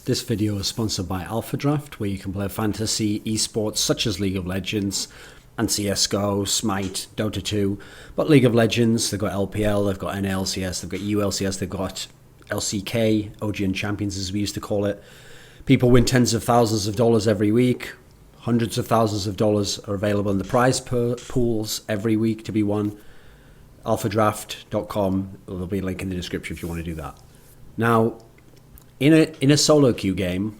This video is sponsored by Alpha Draft, where you can play fantasy esports such as League of Legends and CSGO, Smite, Dota 2. But League of Legends, they've got LPL, they've got NLCS, they've got ULCS, they've got LCK, OGN Champions as we used to call it. People win tens of thousands of dollars every week. Hundreds of thousands of dollars are available in the prize pools every week to be won. alphadraft.com, there'll be a link in the description if you want to do that. Now, in a solo queue game,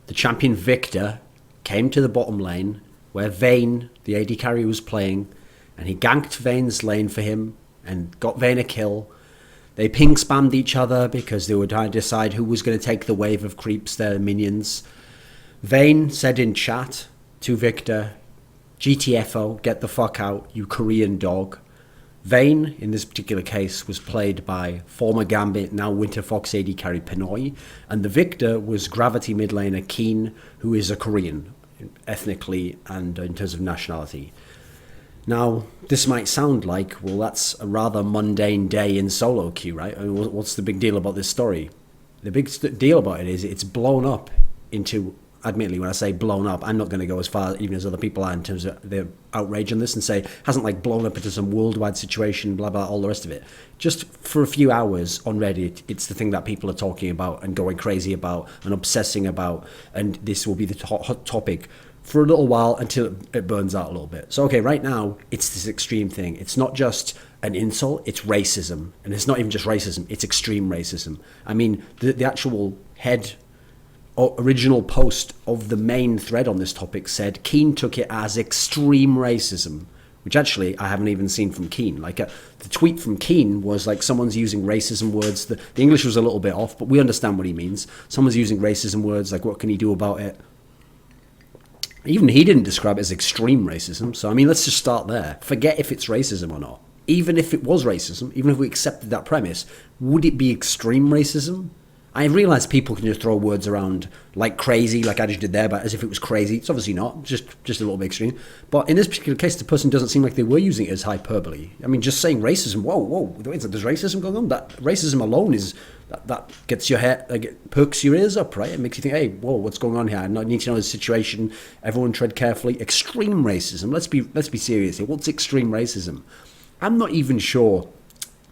the champion Victor came to the bottom lane where Vayne, the AD carry, was playing, and he ganked Vayne's lane for him and got Vayne a kill. They ping spammed each other because they were trying to decide who was going to take the wave of creeps, their minions. Vayne said in chat to Victor, GTFO, get the fuck out, you Korean dog. Vayne, in this particular case, was played by former Gambit, now Winter Fox AD carry P1noy, and the victor was Gravity mid laner Keane, who is a Korean, ethnically and in terms of nationality. Now, this might sound like, well, that's a rather mundane day in solo queue, right? I mean, what's the big deal about this story? The big deal about it is it's blown up into... Admittedly, when I say blown up, I'm not going to go as far even as other people are in terms of their outrage on this and say hasn't like blown up into some worldwide situation, blah, blah, all the rest of it. Just for a few hours on Reddit, it's the thing that people are talking about and going crazy about and obsessing about. And this will be the hot topic for a little while until it burns out a little bit. So, okay, right now, it's this extreme thing. It's not just an insult, it's racism. And it's not even just racism, it's extreme racism. I mean, the actual head... original post of the main thread on this topic said Keane took it as extreme racism, which actually I haven't even seen from Keane. Like the tweet from Keane was like someone's using racism words. The English was a little bit off, but we understand what he means. Someone's using racism words, like what can he do about it? Even he didn't describe it as extreme racism. So I mean, let's just start there. Forget if it's racism or not. Even if it was racism, even if we accepted that premise, would it be extreme racism? I realise people can just throw words around like crazy, like I just did there, but as if it was crazy. It's obviously not, just a little bit extreme. But in this particular case, the person doesn't seem like they were using it as hyperbole. I mean, just saying racism, whoa, there's racism going on? That racism alone is, that gets your hair, like it perks your ears up, right? It makes you think, hey, whoa, what's going on here? I need to know the situation. Everyone tread carefully. Extreme racism. Let's be serious here. What's extreme racism? I'm not even sure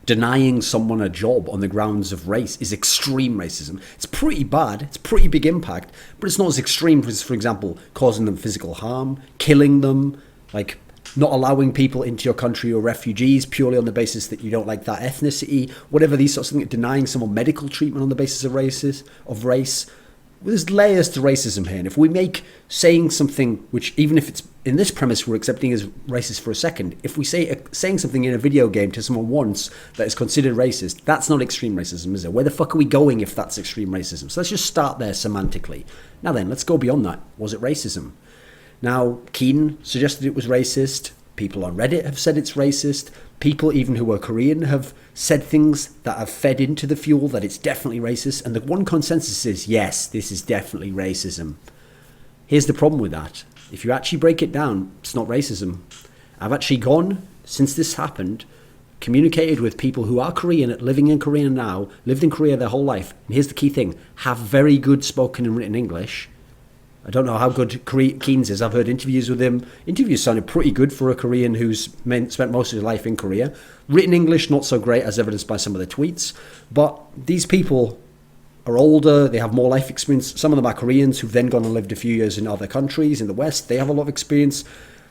denying someone a job on the grounds of race is extreme racism. It's pretty bad, it's pretty big impact, but it's not as extreme as, for example, causing them physical harm, killing them, like not allowing people into your country or refugees purely on the basis that you don't like that ethnicity, whatever these sorts of things, denying someone medical treatment on the basis of race. There's layers to racism here, and if we make saying something which, even if it's in this premise we're accepting as racist for a second, if we say saying something in a video game to someone once that is considered racist, that's not extreme racism, is it? Where the fuck are we going if that's extreme racism? So let's just start there semantically. Now then, let's go beyond that. Was it racism? Now, Keane suggested it was racist. People on Reddit have said it's racist. People, even who are Korean, have said things that have fed into the fuel that it's definitely racist. And the one consensus is, yes, this is definitely racism. Here's the problem with that. If you actually break it down, it's not racism. I've actually gone, since this happened, communicated with people who are Korean, living in Korea now, lived in Korea their whole life. And here's the key thing. Have very good spoken and written English. I don't know how good Keane's is. I've heard interviews with him. Interviews sounded pretty good for a Korean who's spent most of his life in Korea. Written English, not so great, as evidenced by some of the tweets. But these people are older. They have more life experience. Some of them are Koreans who've then gone and lived a few years in other countries in the West. They have a lot of experience.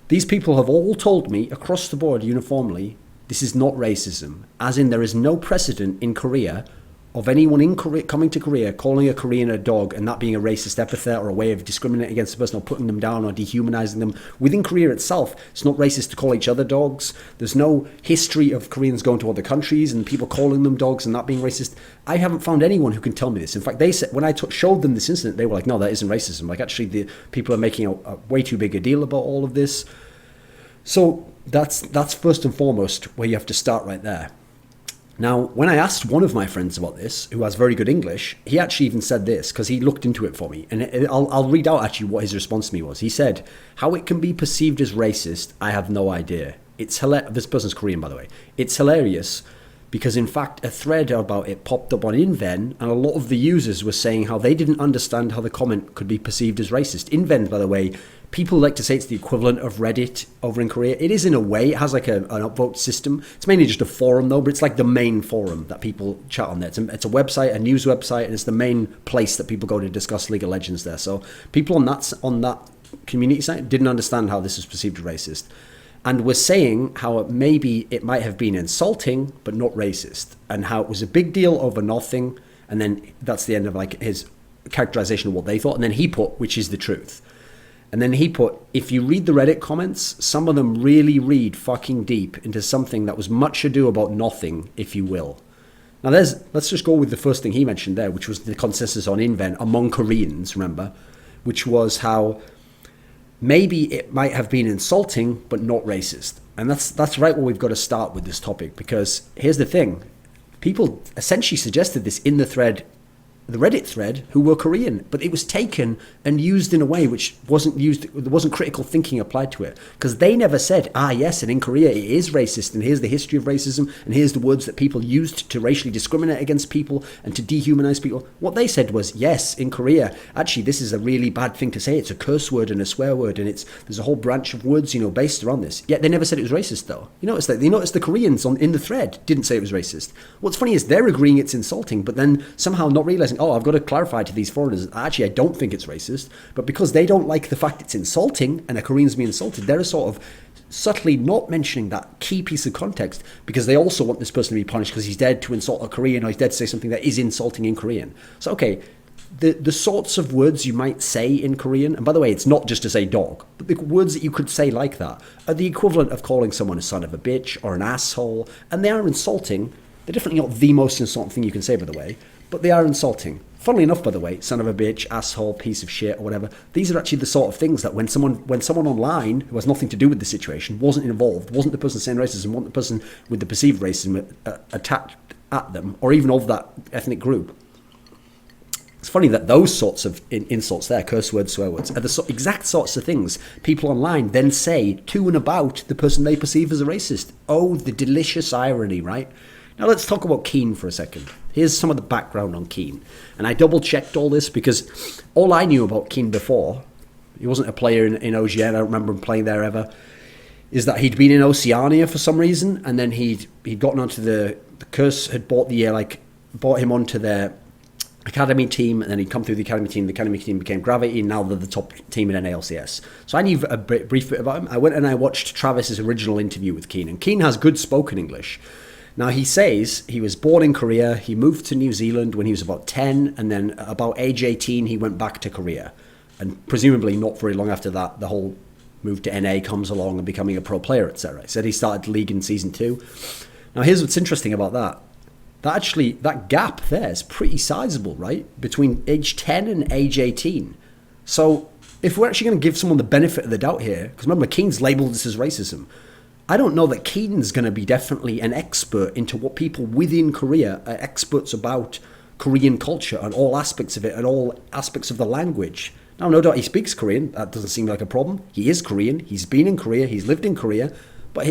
These people have all told me across the board uniformly, this is not racism. As in, there is no precedent in Korea of anyone in Korea coming to Korea, calling a Korean a dog and that being a racist epithet or a way of discriminating against the person or putting them down or dehumanizing them. Within Korea itself, it's not racist to call each other dogs. There's no history of Koreans going to other countries and people calling them dogs and that being racist. I haven't found anyone who can tell me this. In fact, they said when I showed them this incident, they were like, no, that isn't racism. Like, actually, the people are making a way too big a deal about all of this. So that's first and foremost where you have to start right there. Now, when I asked one of my friends about this, who has very good English, he actually even said this, because he looked into it for me. And I'll read out actually what his response to me was. He said, how it can be perceived as racist, I have no idea. It's hilarious. This person's Korean, by the way. It's hilarious because in fact a thread about it popped up on Inven, and a lot of the users were saying how they didn't understand how the comment could be perceived as racist. Inven, by the way, people like to say it's the equivalent of Reddit over in Korea. It is in a way. It has like an upvote system. It's mainly just a forum though, but it's like the main forum that people chat on there. It's a website, a news website, and it's the main place that people go to discuss League of Legends there. So people on that community site didn't understand how this was perceived as racist. And we're saying how maybe it might have been insulting, but not racist, and how it was a big deal over nothing. And then that's the end of like his characterization of what they thought. And then he put, which is the truth. And then he put, if you read the Reddit comments, some of them really read fucking deep into something that was much ado about nothing, if you will. Now let's just go with the first thing he mentioned there, which was the consensus on Inven among Koreans, remember, which was how maybe it might have been insulting, but not racist. And that's right where we've got to start with this topic, because here's the thing. People essentially suggested this in the thread, the Reddit thread, who were Korean, but it was taken and used in a way which wasn't used, there wasn't critical thinking applied to it, because they never said, yes, and in Korea it is racist, and here's the history of racism, and here's the words that people used to racially discriminate against people and to dehumanize people. What they said was, yes, in Korea, actually this is a really bad thing to say, it's a curse word and a swear word, and there's a whole branch of words, based around this. Yet they never said it was racist though. You notice the Koreans in the thread didn't say it was racist. What's funny is they're agreeing it's insulting, but then somehow not realizing, I've got to clarify to these foreigners, actually I don't think it's racist, but because they don't like the fact it's insulting and a Korean's being insulted, they're sort of subtly not mentioning that key piece of context, because they also want this person to be punished because he's dead to insult a Korean, or he's dead to say something that is insulting in Korean. So okay, the sorts of words you might say in Korean, and by the way, it's not just to say dog, but the words that you could say like that are the equivalent of calling someone a son of a bitch or an asshole, and they are insulting. They're definitely not the most insulting thing you can say, by the way, but they are insulting. Funnily enough, by the way, son of a bitch, asshole, piece of shit, or whatever, these are actually the sort of things that when someone online who has nothing to do with the situation, wasn't involved, wasn't the person saying racism, wasn't the person with the perceived racism attacked at them, or even of that ethnic group. It's funny that those sorts of insults there, curse words, swear words, are the exact sorts of things people online then say to and about the person they perceive as a racist. Oh, the delicious irony, right? Now let's talk about Keane for a second. Here's some of the background on Keane. And I double-checked all this because all I knew about Keane before, he wasn't a player in OGN, I don't remember him playing there ever, is that he'd been in Oceania for some reason, and then he'd gotten onto the Curse had bought him onto their academy team, and then he'd come through the academy team became Gravity, and now they're the top team in NALCS. So I knew a brief bit about him. I went and I watched Travis's original interview with Keane, and Keane has good spoken English. Now, he says he was born in Korea, he moved to New Zealand when he was about 10, and then about age 18, he went back to Korea. And presumably not very long after that, the whole move to NA comes along and becoming a pro player, etc. He said he started League in Season 2. Now, here's what's interesting about that. That gap there is pretty sizable, right? Between age 10 and age 18. So, if we're actually going to give someone the benefit of the doubt here, because remember, Keane's labelled this as racism, I don't know that Keane's going to be definitely an expert into what people within Korea are experts about Korean culture and all aspects of it and all aspects of the language. Now, no doubt he speaks Korean. That doesn't seem like a problem. He is Korean. He's been in Korea. He's lived in Korea. But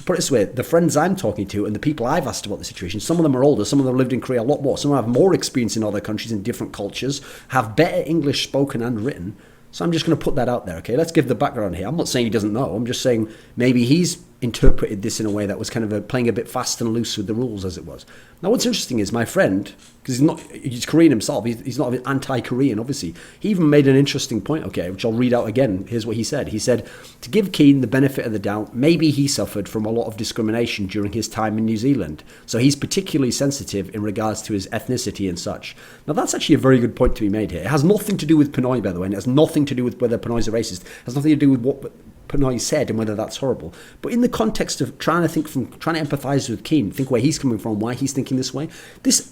put it this way, the friends I'm talking to and the people I've asked about the situation, some of them are older, some of them lived in Korea a lot more, some have more experience in other countries in different cultures, have better English spoken and written. So I'm just going to put that out there, okay? Let's give the background here. I'm not saying he doesn't know. I'm just saying maybe he's interpreted this in a way that was kind of playing a bit fast and loose with the rules, as it was. Now, what's interesting is my friend, because he's Korean himself, he's not anti-Korean, obviously. He even made an interesting point, okay, which I'll read out again. Here's what he said. He said, to give Keane the benefit of the doubt, maybe he suffered from a lot of discrimination during his time in New Zealand. So he's particularly sensitive in regards to his ethnicity and such. Now, that's actually a very good point to be made here. It has nothing to do with P1noy, by the way, and it has nothing to do with whether P1noy's a racist. It has nothing to do with what P1noy said and whether that's horrible. But in the context of trying to empathise with Keane, think where he's coming from, why he's thinking this way,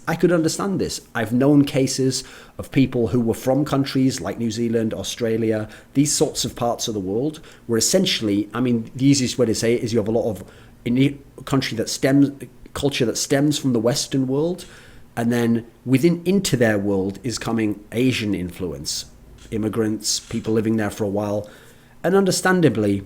I could understand this. I've known cases of people who were from countries like New Zealand, Australia, these sorts of parts of the world, where essentially, I mean, the easiest way to say it is you have a lot of culture that stems from the Western world, and then into their world is coming Asian influence, immigrants, people living there for a while. And understandably,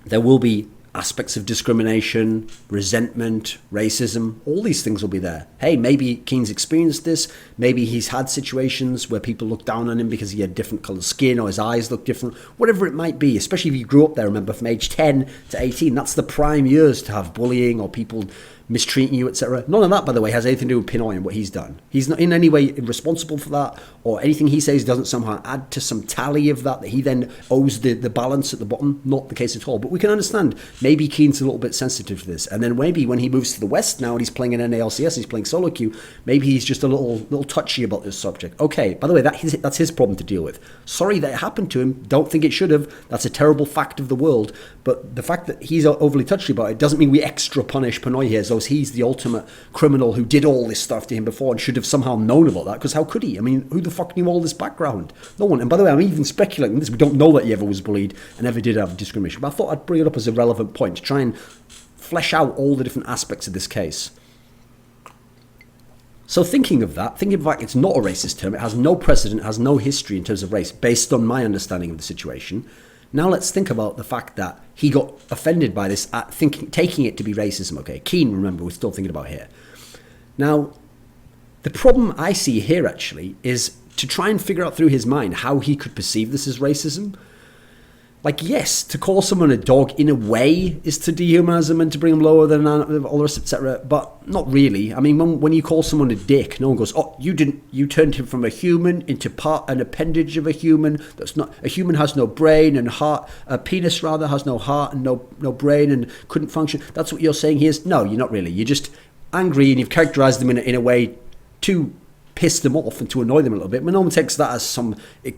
there will be aspects of discrimination, resentment, racism, all these things will be there. Hey, maybe Keane's experienced this. Maybe he's had situations where people look down on him because he had different coloured skin or his eyes look different, whatever it might be, especially if you grew up there, remember, from age 10 to 18. That's the prime years to have bullying or people mistreating you, etc. None of that, by the way, has anything to do with P1noy and what he's done. He's not in any way responsible for that, or anything he says doesn't somehow add to some tally of that he then owes the balance at the bottom. Not the case at all. But we can understand maybe Keane's a little bit sensitive to this, and then maybe when he moves to the West now and he's playing in NALCS, he's playing solo queue, maybe he's just a little touchy about this subject. Okay, by the way, that's his problem to deal with. Sorry that it happened to him. Don't think it should have. That's a terrible fact of the world. But the fact that he's overly touchy about it doesn't mean we extra punish P1noy here as though he's the ultimate criminal who did all this stuff to him before and should have somehow known about that, because how could he? I mean, who the fuck knew all this background? No one. And by the way, I'm even speculating this. We don't know that he ever was bullied and ever did have discrimination. But I thought I'd bring it up as a relevant point to try and flesh out all the different aspects of this case. So thinking of that, it's not a racist term. It has no precedent, has no history in terms of race, based on my understanding of the situation. Now let's think about the fact that he got offended by this, taking it to be racism. Okay, Keane, remember, we're still thinking about here. Now, the problem I see here actually is to try and figure out through his mind how he could perceive this as racism. Like, yes, to call someone a dog in a way is to dehumanize them and to bring them lower than all the rest, etc. But not really. I mean, when you call someone a dick, no one goes, "Oh, you turned him from a human into an appendage of a human. That's not a human, has no brain and heart. A penis rather has no heart and no brain and couldn't function." That's what you're saying here. No, you're not really. You're just angry and you've characterized them in a way to piss them off and to annoy them a little bit. But no one takes that as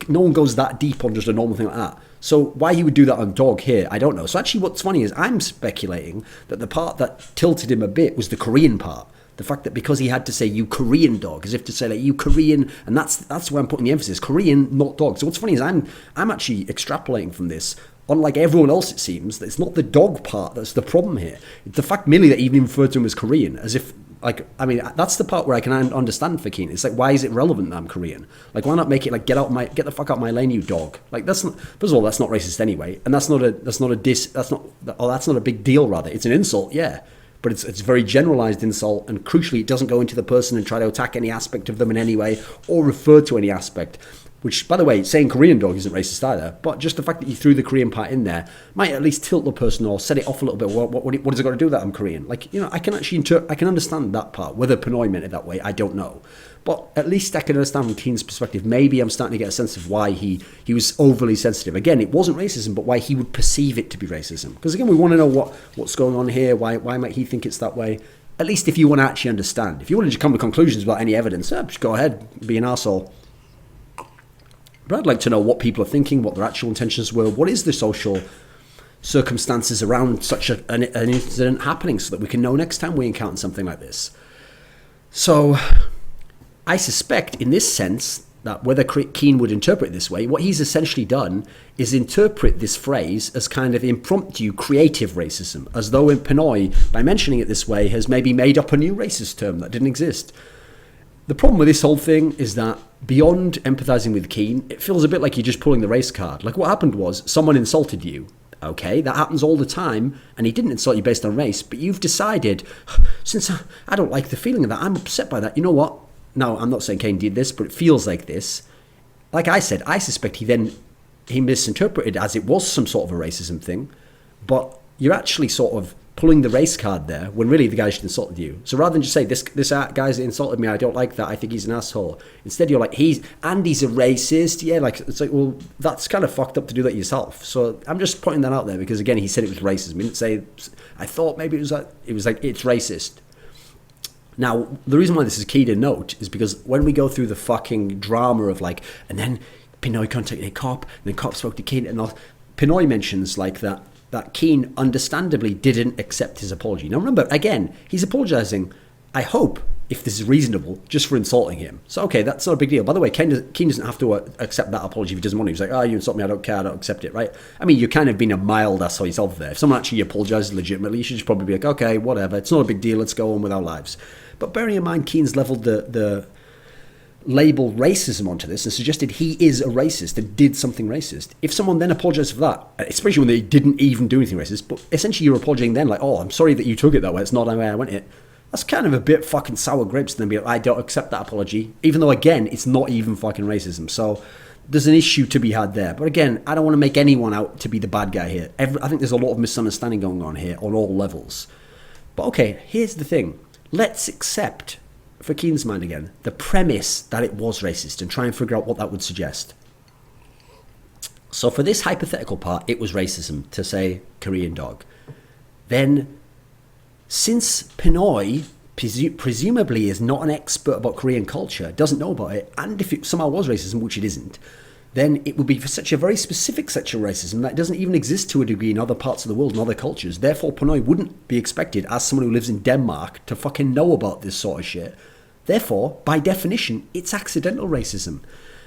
no one goes that deep on just a normal thing like that. So why he would do that on dog here, I don't know. So actually what's funny is I'm speculating that the part that tilted him a bit was the Korean part. The fact that because he had to say "you Korean dog," as if to say like "you Korean," and that's where I'm putting the emphasis. Korean, not dog. So what's funny is I'm actually extrapolating from this. Unlike everyone else, it seems that it's not the dog part that's the problem here. It's the fact merely that he even referred to him as Korean, as if, like, I mean, that's the part where I can understand for Keane. It's like, why is it relevant that I'm Korean? Like, why not make it like, get the fuck out my lane, you dog? Like, that's not, first of all, that's not racist anyway, and that's not a big deal. Rather, it's an insult, yeah, but it's a very generalized insult, and crucially, it doesn't go into the person and try to attack any aspect of them in any way or refer to any aspect. Which, by the way, saying Korean dog isn't racist either, but just the fact that you threw the Korean part in there might at least tilt the person or set it off a little bit. What has it got to do with that I'm Korean? Like, you know, I can understand that part. Whether P1noy meant it that way, I don't know. But at least I can understand from Keane's perspective. Maybe I'm starting to get a sense of why he was overly sensitive. Again, it wasn't racism, but why he would perceive it to be racism. Because again, we want to know what's going on here. Why might he think it's that way? At least if you want to actually understand. If you want to just come to conclusions without any evidence, just go ahead, be an arsehole. But I'd like to know what people are thinking, what their actual intentions were, what is the social circumstances around such an incident happening, so that we can know next time we encounter something like this. So I suspect in this sense that whether Keane would interpret it this way, what he's essentially done is interpret this phrase as kind of impromptu creative racism, as though P1noy, by mentioning it this way, has maybe made up a new racist term that didn't exist. The problem with this whole thing is that beyond empathizing with Keane, it feels a bit like you're just pulling the race card. Like, what happened was someone insulted you. Okay, that happens all the time, and he didn't insult you based on race, but you've decided, since I don't like the feeling of that, I'm upset by that, you know what? No, I'm not saying Keane did this, but it feels like this. Like I said, I suspect he misinterpreted as it was some sort of a racism thing, but you're actually sort of pulling the race card there when really the guy should have insulted you. So rather than just say, this guy's insulted me, I don't like that, I think he's an asshole. Instead you're like, he's a racist. Yeah, like, it's like, well, that's kind of fucked up to do that yourself. So I'm just putting that out there because, again, he said it was racism. He didn't say, I thought maybe it was like, it's racist. Now, the reason why this is key to note is because when we go through the fucking drama of like, and then P1noy contacted a cop, and then cop spoke to Keane, and P1noy mentions like that Keane understandably didn't accept his apology. Now remember, again, he's apologizing, I hope, if this is reasonable, just for insulting him. So okay, that's not a big deal. By the way, Keane doesn't have to accept that apology if he doesn't want to. He's like, you insult me, I don't care, I don't accept it, right? I mean, you're kind of being a mild asshole yourself there. If someone actually apologizes legitimately, you should just probably be like, okay, whatever, it's not a big deal, let's go on with our lives. But bearing in mind, Keane's leveled the label racism onto this and suggested he is a racist and did something racist, if someone then apologized for that, especially when they didn't even do anything racist, but essentially you're apologizing then, like, oh, I'm sorry that you took it that way, it's not the way I went it, that's kind of a bit fucking sour grapes to then be like, I don't accept that apology, even though, again, it's not even fucking racism. So there's an issue to be had there. But again, I don't want to make anyone out to be the bad guy here. I think there's a lot of misunderstanding going on here on all levels. But okay, here's the thing. Let's accept, for Keane's mind again, the premise that it was racist and try and figure out what that would suggest. So for this hypothetical part, it was racism to say Korean dog. Then, since P1noy presumably is not an expert about Korean culture, doesn't know about it, and if it somehow was racism, which it isn't, then it would be for such a very specific sexual racism that doesn't even exist to a degree in other parts of the world and other cultures. Therefore, P1noy wouldn't be expected, as someone who lives in Denmark, to fucking know about this sort of shit. Therefore, by definition, it's accidental racism.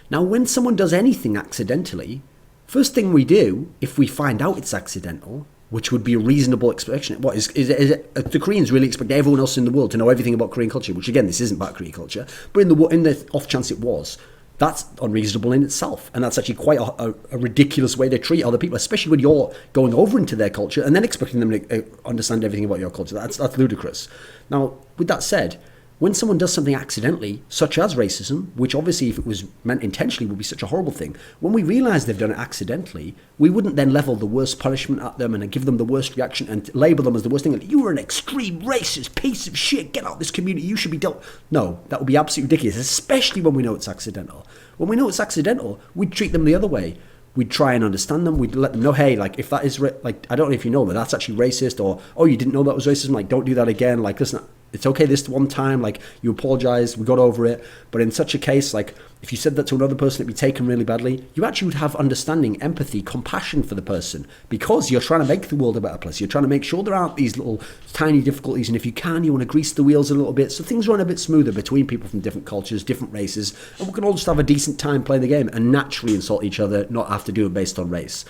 Now, when someone does anything accidentally, first thing we do, if we find out it's accidental, which would be a reasonable expectation, what is the Koreans really expect everyone else in the world to know everything about Korean culture, which again, this isn't about Korean culture, but in the off chance it was, that's unreasonable in itself. And that's actually quite a ridiculous way to treat other people, especially when you're going over into their culture and then expecting them to understand everything about your culture. That's ludicrous. Now, with that said, when someone does something accidentally, such as racism, which obviously if it was meant intentionally would be such a horrible thing, when we realise they've done it accidentally, we wouldn't then level the worst punishment at them and give them the worst reaction and label them as the worst thing. Like, you were an extreme racist piece of shit, get out of this community, you should be dealt. No, that would be absolutely ridiculous, especially when we know it's accidental. When we know it's accidental, we'd treat them the other way. We'd try and understand them. We'd let them know, hey, like, if that is, like, I don't know if you know, but that's actually racist, or, oh, you didn't know that was racism, like, don't do that again, like, listen, it's okay this one time, like, you apologize, we got over it. But in such a case, like, if you said that to another person, it'd be taken really badly. You actually would have understanding, empathy, compassion for the person, because you're trying to make the world a better place. You're trying to make sure there aren't these little tiny difficulties, and if you can, you want to grease the wheels a little bit so things run a bit smoother between people from different cultures, different races, and we can all just have a decent time playing the game and naturally insult each other, not have to do it based on race.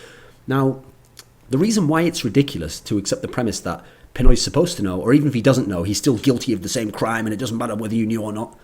Now, the reason why it's ridiculous to accept the premise that P1noy's supposed to know, or even if he doesn't know, he's still guilty of the same crime and it doesn't matter whether you knew or not.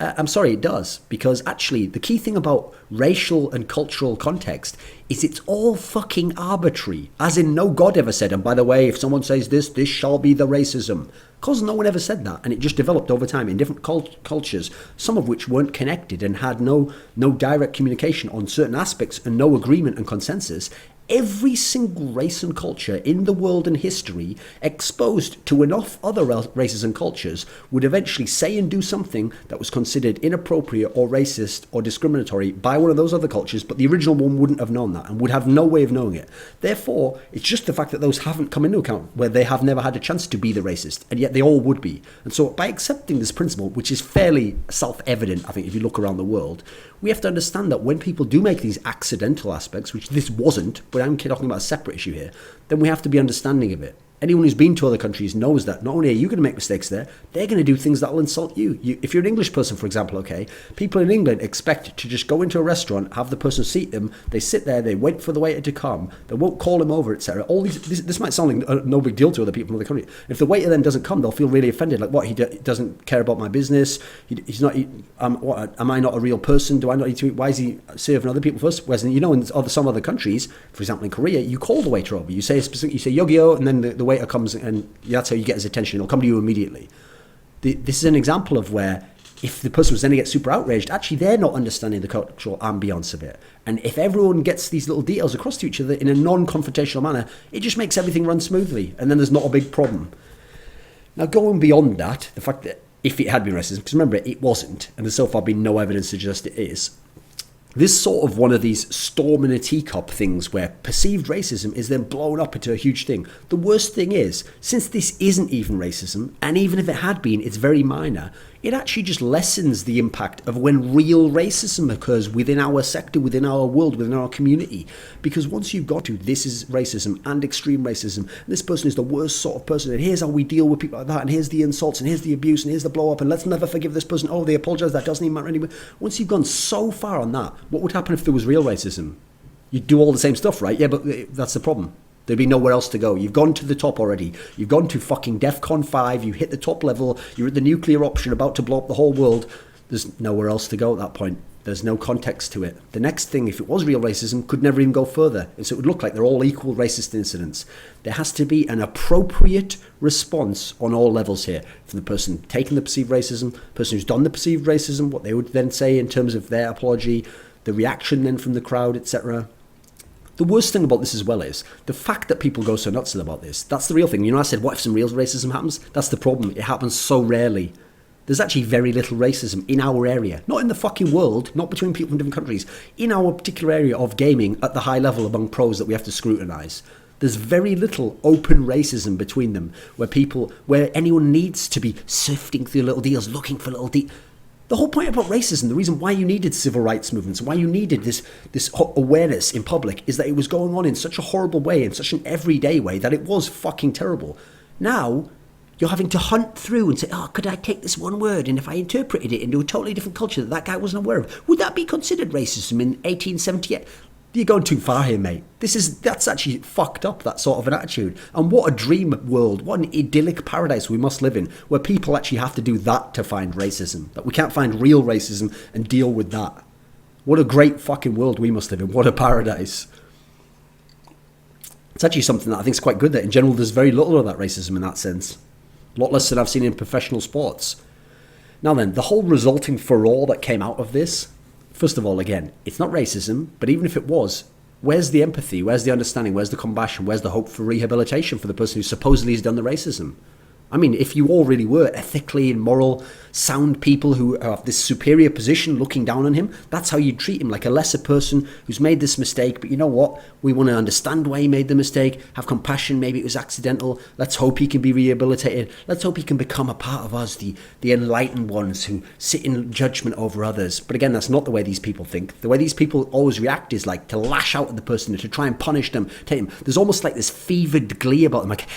I'm sorry, it does. Because actually, the key thing about racial and cultural context is it's all fucking arbitrary. As in, no God ever said, and by the way, if someone says this shall be the racism. Because no one ever said that, and it just developed over time in different cultures, some of which weren't connected and had no direct communication on certain aspects and no agreement and consensus. Every single race and culture in the world and history exposed to enough other races and cultures would eventually say and do something that was considered inappropriate or racist or discriminatory by one of those other cultures, but the original one wouldn't have known that and would have no way of knowing it. Therefore, it's just the fact that those haven't come into account, where they have never had a chance to be the racist, and yet they all would be. And so by accepting this principle, which is fairly self-evident, I think, if you look around the world, we have to understand that when people do make these accidental aspects, which this wasn't, but I'm talking about a separate issue here, then we have to be understanding of it. Anyone who's been to other countries knows that not only are you going to make mistakes there, they're going to do things that will insult you. If you're an English person, for example, okay, people in England expect to just go into a restaurant, have the person seat them, they sit there, they wait for the waiter to come, they won't call him over, etc. All this might sound like no big deal to other people from the country. If the waiter then doesn't come, they'll feel really offended, like, what, he doesn't care about my business, he's not, am I not a real person, do I not need to eat, why is he serving other people first? Whereas, you know, in some other countries, for example in Korea, you call the waiter over, you say Yogyo, and then the waiter comes, and that's how you get his attention. He'll come to you immediately. This is an example of where, if the person was then to get super outraged, actually they're not understanding the cultural ambience of it. And if everyone gets these little details across to each other in a non-confrontational manner, it just makes everything run smoothly, and then there's not a big problem. Now, going beyond that, the fact that if it had been racism, because remember, it wasn't, and there's so far been no evidence to suggest it is, this sort of one of these storm in a teacup things where perceived racism is then blown up into a huge thing. The worst thing is, since this isn't even racism, and even if it had been, it's very minor, it actually just lessens the impact of when real racism occurs within our sector, within our world, within our community. Because once you've got to, this is racism and extreme racism, and this person is the worst sort of person, and here's how we deal with people like that, and here's the insults, and here's the abuse, and here's the blow up, and let's never forgive this person, oh, they apologise, that doesn't even matter anymore. Once you've gone so far on that, what would happen if there was real racism? You'd do all the same stuff, right? Yeah, but that's the problem. There'd be nowhere else to go. You've gone to the top already. You've gone to fucking DEFCON 5. You hit the top level. You're at the nuclear option about to blow up the whole world. There's nowhere else to go at that point. There's no context to it. The next thing, if it was real racism, could never even go further. And so it would look like they're all equal racist incidents. There has to be an appropriate response on all levels here. From the person taking the perceived racism, the person who's done the perceived racism, what they would then say in terms of their apology, the reaction then from the crowd, etc. The worst thing about this as well is the fact that people go so nuts about this. That's the real thing. You know, I said, what if some real racism happens? That's the problem. It happens so rarely. There's actually very little racism in our area. Not in the fucking world, not between people from different countries. In our particular area of gaming at the high level among pros that we have to scrutinise. There's very little open racism between them where anyone needs to be sifting through little deals, looking for little deals. The whole point about racism, the reason why you needed civil rights movements, why you needed this awareness in public is that it was going on in such a horrible way, in such an everyday way, that it was fucking terrible. Now, you're having to hunt through and say, oh, could I take this one word? And if I interpreted it into a totally different culture that guy wasn't aware of, would that be considered racism in 1878? You're going too far here, mate. That's actually fucked up, that sort of an attitude. And what a dream world, what an idyllic paradise we must live in, where people actually have to do that to find racism. That we can't find real racism and deal with that. What a great fucking world we must live in. What a paradise. It's actually something that I think is quite good, that in general there's very little of that racism in that sense. A lot less than I've seen in professional sports. Now then, the whole resulting furore that came out of this, first of all, again, it's not racism, but even if it was, where's the empathy, where's the understanding, where's the compassion, where's the hope for rehabilitation for the person who supposedly has done the racism? I mean, if you all really were ethically and moral, sound people who have this superior position looking down on him, that's how you treat him, like a lesser person who's made this mistake. But you know what? We want to understand why he made the mistake, have compassion, maybe it was accidental. Let's hope he can be rehabilitated. Let's hope he can become a part of us, the enlightened ones who sit in judgment over others. But again, that's not the way these people think. The way these people always react is like to lash out at the person and to try and punish them, take them. There's almost like this fevered glee about them, like,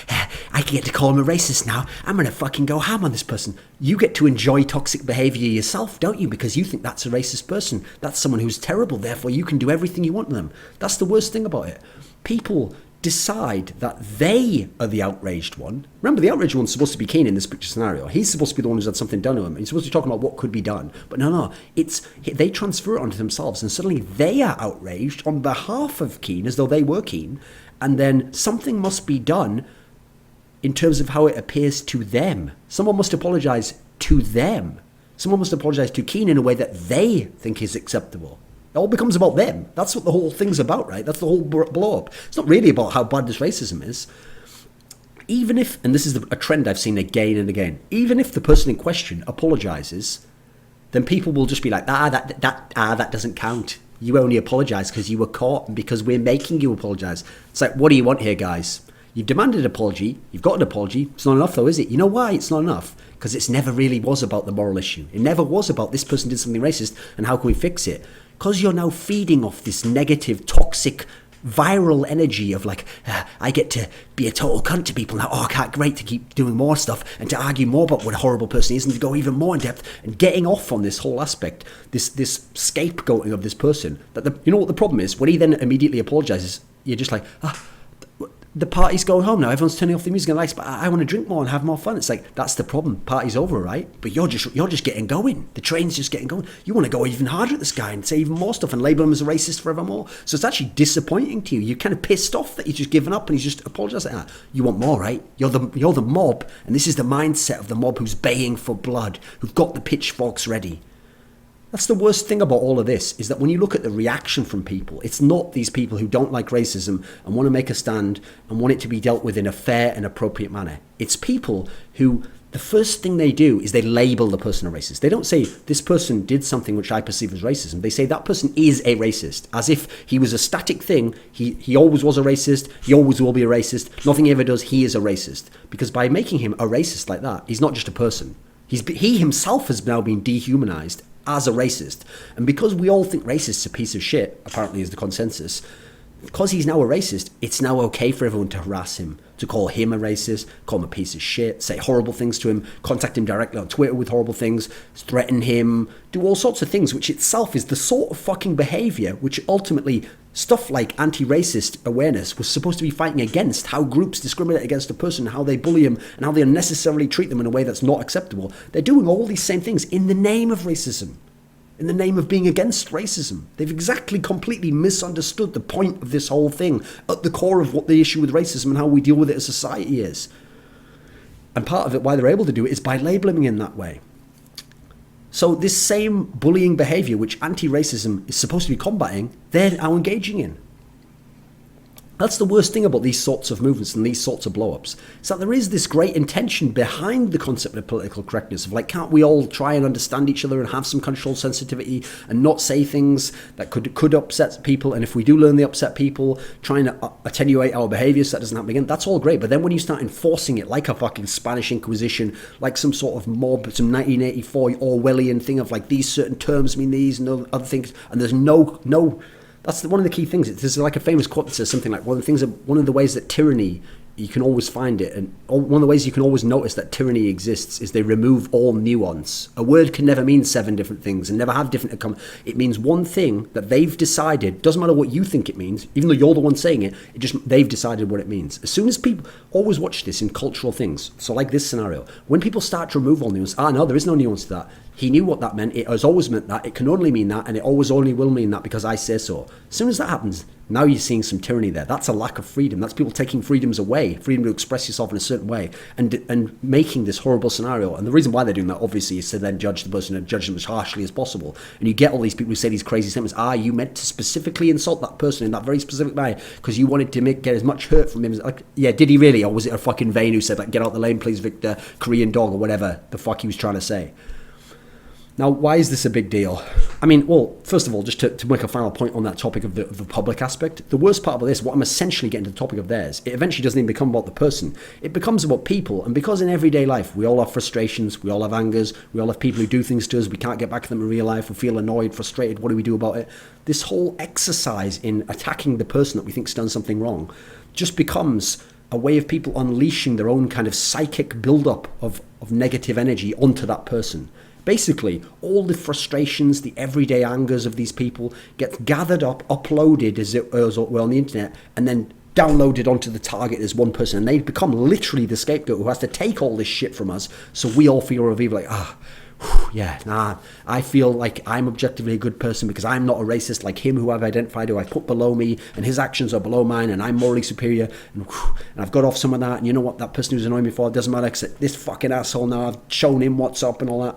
I get to call him a racist now. I'm going to fucking go ham on this person. You get to enjoy toxic behaviour yourself, don't you? Because you think that's a racist person. That's someone who's terrible. Therefore, you can do everything you want to them. That's the worst thing about it. People decide that they are the outraged one. Remember, the outraged one's supposed to be Keane in this picture scenario. He's supposed to be the one who's had something done to him. He's supposed to be talking about what could be done. But no. They transfer it onto themselves, and suddenly they are outraged on behalf of Keane, as though they were Keane. And then something must be done in terms of how it appears to them. Someone must apologise to them. Someone must apologise to Keane in a way that they think is acceptable. It all becomes about them. That's what the whole thing's about, right? That's the whole blow-up. It's not really about how bad this racism is. Even if, and this is a trend I've seen again and again, even if the person in question apologises, then people will just be like, that doesn't count. You only apologise because you were caught and because we're making you apologise. It's like, what do you want here, guys? You've demanded an apology. You've got an apology. It's not enough, though, is it? You know why it's not enough? Because it never really was about the moral issue. It never was about this person did something racist and how can we fix it? Because you're now feeding off this negative, toxic, viral energy of like, I get to be a total cunt to people now. Oh, I can't wait to keep doing more stuff and to argue more about what a horrible person is and to go even more in depth and getting off on this whole aspect, this scapegoating of this person. You know what the problem is? When he then immediately apologises, you're just like, the party's going home now. Everyone's turning off the music and lights, but I want to drink more and have more fun. It's like, that's the problem. Party's over, right? But you're just getting going. The train's just getting going. You want to go even harder at this guy and say even more stuff and label him as a racist forevermore. So it's actually disappointing to you. You're kind of pissed off that he's just given up and he's just apologised like that. You want more, right? You're the mob, and this is the mindset of the mob who's baying for blood, who've got the pitchforks ready. That's the worst thing about all of this, is that when you look at the reaction from people, it's not these people who don't like racism and want to make a stand and want it to be dealt with in a fair and appropriate manner. It's people who, the first thing they do is they label the person a racist. They don't say, this person did something which I perceive as racism. They say that person is a racist, as if he was a static thing. He always was a racist. He always will be a racist. Nothing he ever does, he is a racist. Because by making him a racist like that, he's not just a person. He himself has now been dehumanized as a racist. And because we all think racist's a piece of shit, apparently is the consensus, because he's now a racist, it's now okay for everyone to harass him, to call him a racist, call him a piece of shit, say horrible things to him, contact him directly on Twitter with horrible things, threaten him, do all sorts of things, which itself is the sort of fucking behaviour which ultimately stuff like anti-racist awareness was supposed to be fighting against, how groups discriminate against a person, how they bully him, and how they unnecessarily treat them in a way that's not acceptable. They're doing all these same things in the name of racism, in the name of being against racism. They've exactly completely misunderstood the point of this whole thing, at the core of what the issue with racism and how we deal with it as society is. And part of it, why they're able to do it, is by labeling in that way. So this same bullying behavior, which anti-racism is supposed to be combating, they're now engaging in. That's the worst thing about these sorts of movements and these sorts of blow-ups. Is that there is this great intention behind the concept of political correctness of like, can't we all try and understand each other and have some cultural sensitivity and not say things that could upset people, and if we do learn they upset people, trying to attenuate our behaviour so that doesn't happen again. That's all great, but then when you start enforcing it like a fucking Spanish Inquisition, like some sort of mob, some 1984 Orwellian thing of like these certain terms mean these and other things, and there's no. That's one of the key things. There's like a famous quote that says something like, one of the ways that tyranny, you can always find it, and one of the ways you can always notice that tyranny exists is they remove all nuance. A word can never mean 7 different things and never have different. It means one thing that they've decided. Doesn't matter what you think it means, even though you're the one saying it. They've decided what it means. As soon as people always watch this in cultural things, so like this scenario, when people start to remove all nuance, no, there is no nuance to that. He knew what that meant. It has always meant that. It can only mean that, and it always only will mean that because I say so. As soon as that happens, now you're seeing some tyranny there. That's a lack of freedom. That's people taking freedoms away, freedom to express yourself in a certain way, and making this horrible scenario. And the reason why they're doing that, obviously, is to then judge the person and judge them as harshly as possible. And you get all these people who say these crazy statements. You meant to specifically insult that person in that very specific way because you wanted to get as much hurt from him as, like, yeah, did he really? Or was it a fucking Vane who said, like, get out the lane, please, Victor, Korean dog, or whatever the fuck he was trying to say? Now, why is this a big deal? I mean, well, first of all, just to make a final point on that topic of the public aspect, the worst part about this, what I'm essentially getting to the topic of theirs, it eventually doesn't even become about the person. It becomes about people. And because in everyday life, we all have frustrations, we all have angers, we all have people who do things to us, we can't get back to them in real life, we feel annoyed, frustrated, what do we do about it? This whole exercise in attacking the person that we think's done something wrong just becomes a way of people unleashing their own kind of psychic build-up of negative energy onto that person. Basically, all the frustrations, the everyday angers of these people get gathered up, uploaded as it were on the internet, and then downloaded onto the target as one person. And they become literally the scapegoat who has to take all this shit from us. So we all feel relieved, like, I feel like I'm objectively a good person because I'm not a racist like him who I've identified, who I put below me, and his actions are below mine, and I'm morally superior, and I've got off some of that. And you know what? That person who's annoyed me before, it doesn't matter because this fucking asshole now, I've shown him what's up and all that.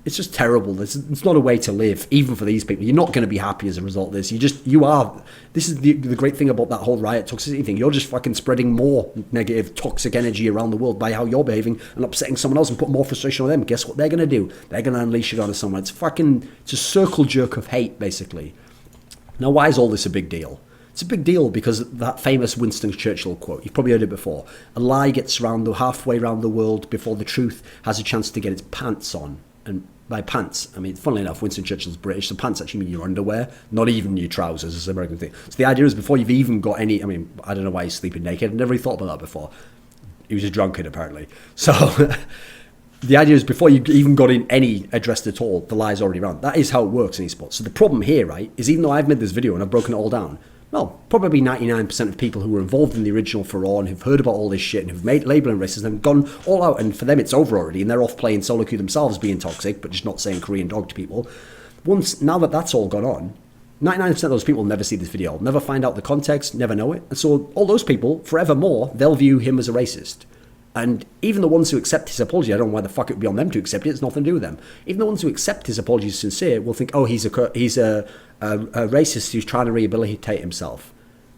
It's just terrible. It's not a way to live, even for these people. You're not going to be happy as a result of this. You are. This is the great thing about that whole riot toxicity thing. You're just fucking spreading more negative, toxic energy around the world by how you're behaving and upsetting someone else and putting more frustration on them. Guess what they're going to do? They're going to unleash it onto someone. It's a circle jerk of hate, basically. Now, why is all this a big deal? It's a big deal because that famous Winston Churchill quote, you've probably heard it before, a lie gets halfway around the world before the truth has a chance to get its pants on. And by pants, I mean, funnily enough, Winston Churchill's British, so pants actually mean your underwear, not even your trousers, as an American thing. So the idea is before you've even got any, I mean, I don't know why he's sleeping naked. I've never really thought about that before. He was a drunkard, apparently. So the idea is before you've even got in any addressed at all, the lie's already around. That is how it works in esports. So the problem here, right, is even though I've made this video and I've broken it all down, well, probably 99% of people who were involved in the original furore and who've heard about all this shit and who've made labeling racism and gone all out, and for them it's over already, and they're off playing solo queue themselves, being toxic, but just not saying Korean dog to people. Now that that's all gone on, 99% of those people will never see this video, never find out the context, never know it. And so all those people, forevermore, they'll view him as a racist. And even the ones who accept his apology, I don't know why the fuck it would be on them to accept it. It's nothing to do with them. Even the ones who accept his apology as sincere will think, oh, he's a racist who's trying to rehabilitate himself.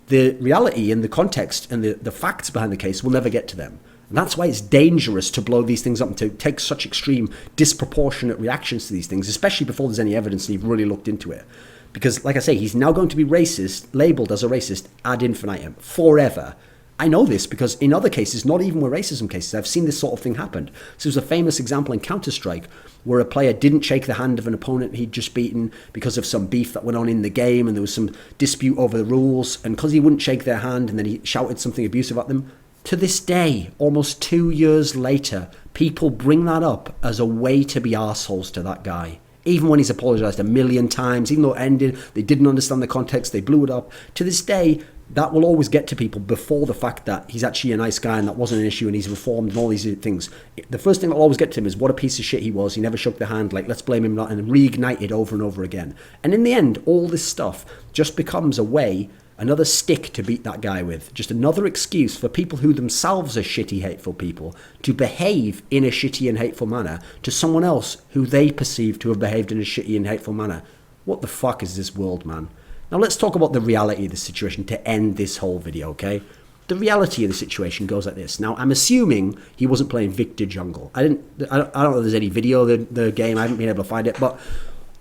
The reality and the context and the facts behind the case will never get to them. And that's why it's dangerous to blow these things up and to take such extreme, disproportionate reactions to these things, especially before there's any evidence and you've really looked into it. Because, like I say, he's now going to be racist, labelled as a racist ad infinitum, forever. I know this because in other cases, not even with racism cases, I've seen this sort of thing happen. So there's a famous example in Counter-Strike where a player didn't shake the hand of an opponent he'd just beaten because of some beef that went on in the game and there was some dispute over the rules. And because he wouldn't shake their hand and then he shouted something abusive at them, To this day, almost 2 years later, people bring that up as a way to be arseholes to that guy. Even when he's apologised a million times, even though it ended, they didn't understand the context, they blew it up. To this day, that will always get to people before the fact that he's actually a nice guy and that wasn't an issue and he's reformed and all these things. The first thing that will always get to him is what a piece of shit he was. He never shook the hand, like, let's blame him not, and reignite it over and over again. And in the end, all this stuff just becomes a way, another stick to beat that guy with. Just another excuse for people who themselves are shitty, hateful people to behave in a shitty and hateful manner to someone else who they perceive to have behaved in a shitty and hateful manner. What the fuck is this world, man? Now let's talk about the reality of the situation to end this whole video, okay? The reality of the situation goes like this. Now, I'm assuming he wasn't playing Victor jungle. I don't know if there's any video of the game. I haven't been able to find it, but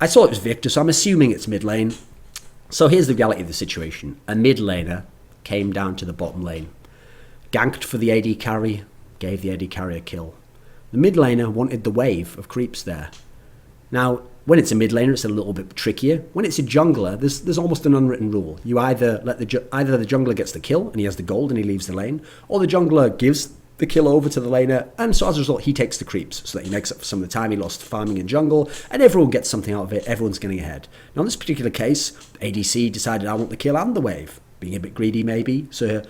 I saw it was Victor, so I'm assuming it's mid lane. So here's the reality of the situation. A mid laner came down to the bottom lane, ganked for the AD carry, gave the AD carry a kill. The mid laner wanted the wave of creeps there. Now, when it's a mid laner, it's a little bit trickier. When it's a jungler, there's almost an unwritten rule. You either let the jungler gets the kill and he has the gold and he leaves the lane, or the jungler gives the kill over to the laner, and so as a result, he takes the creeps so that he makes up for some of the time he lost farming in jungle, and everyone gets something out of it. Everyone's getting ahead. Now, in this particular case, ADC decided I want the kill and the wave, being a bit greedy maybe. So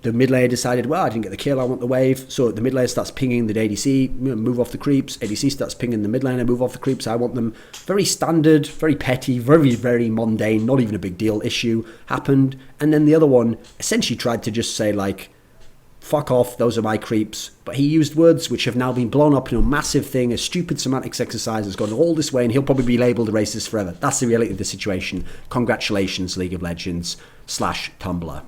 the mid laner decided, well, I didn't get the kill, I want the wave. So the mid laner starts pinging the ADC, move off the creeps. ADC starts pinging the mid laner, move off the creeps. I want them. Very standard, very petty, very, very mundane, not even a big deal issue happened. And then the other one essentially tried to just say, like, fuck off, those are my creeps. But he used words which have now been blown up in a massive thing, a stupid semantics exercise has gone all this way, and he'll probably be labelled a racist forever. That's the reality of the situation. Congratulations, League of Legends / Tumblr.